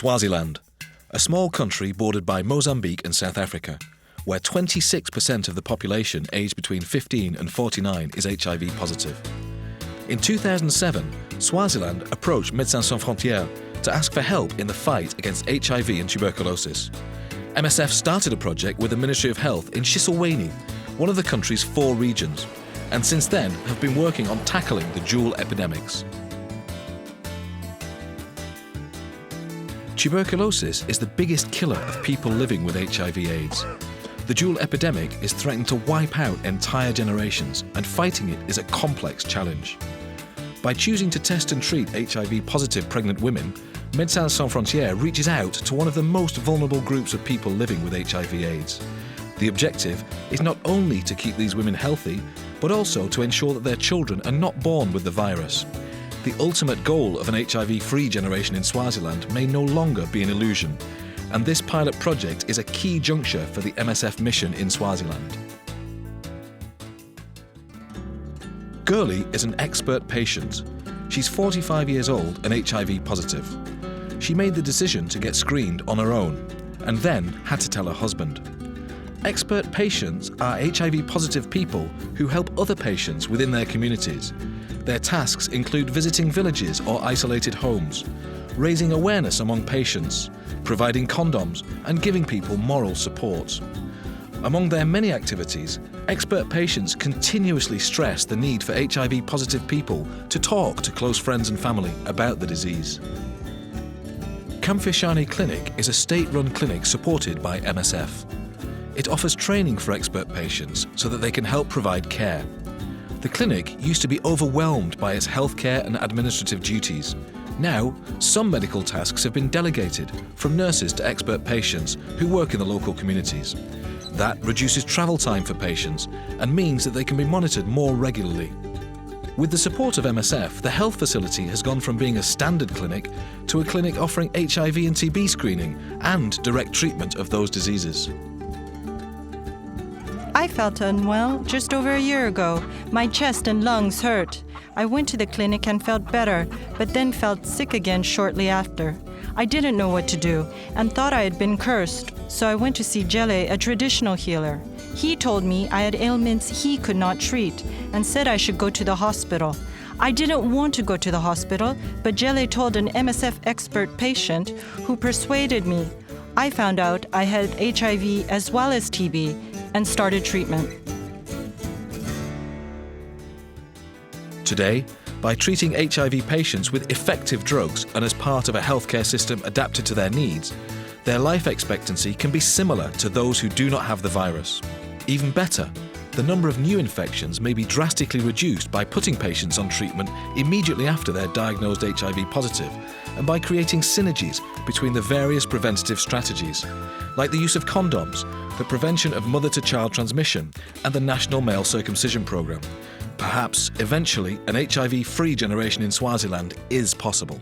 Swaziland, a small country bordered by Mozambique and South Africa, where 26% of the population aged between 15 and 49 is HIV positive. In 2007, Swaziland approached Médecins Sans Frontières to ask for help in the fight against HIV and tuberculosis. MSF started a project with the Ministry of Health in Chisilweni, one of the country's 4 regions, and since then have been working on tackling the dual epidemics. Tuberculosis is the biggest killer of people living with HIV/AIDS. The dual epidemic is threatening to wipe out entire generations, and fighting it is a complex challenge. By choosing to test and treat HIV-positive pregnant women, Médecins Sans Frontières reaches out to one of the most vulnerable groups of people living with HIV/AIDS. The objective is not only to keep these women healthy, but also to ensure that their children are not born with the virus. The ultimate goal of an HIV-free generation in Swaziland may no longer be an illusion, and this pilot project is a key juncture for the MSF mission in Swaziland. Girly is an expert patient. She's 45 years old and HIV positive. She made the decision to get screened on her own, and then had to tell her husband. Expert patients are HIV-positive people who help other patients within their communities. Their tasks include visiting villages or isolated homes, raising awareness among patients, providing condoms, and giving people moral support. Among their many activities, expert patients continuously stress the need for HIV-positive people to talk to close friends and family about the disease. Kamfishani Clinic is a state-run clinic supported by MSF. It offers training for expert patients so that they can help provide care. The clinic used to be overwhelmed by its healthcare and administrative duties. Now, some medical tasks have been delegated from nurses to expert patients who work in the local communities. That reduces travel time for patients and means that they can be monitored more regularly. With the support of MSF, the health facility has gone from being a standard clinic to a clinic offering HIV and TB screening and direct treatment of those diseases. I felt unwell just over a year ago. My chest and lungs hurt. I went to the clinic and felt better, but then felt sick again shortly after. I didn't know what to do and thought I had been cursed, so I went to see Girly, a traditional healer. He told me I had ailments he could not treat and said I should go to the hospital. I didn't want to go to the hospital, but Girly told an MSF expert patient who persuaded me. I found out I had HIV as well as TB and started treatment. Today, by treating HIV patients with effective drugs and as part of a healthcare system adapted to their needs, their life expectancy can be similar to those who do not have the virus. Even better, the number of new infections may be drastically reduced by putting patients on treatment immediately after they're diagnosed HIV positive, and by creating synergies between the various preventative strategies, like the use of condoms, the prevention of mother-to-child transmission, and the National Male Circumcision Programme. Perhaps, eventually, an HIV-free generation in Swaziland is possible.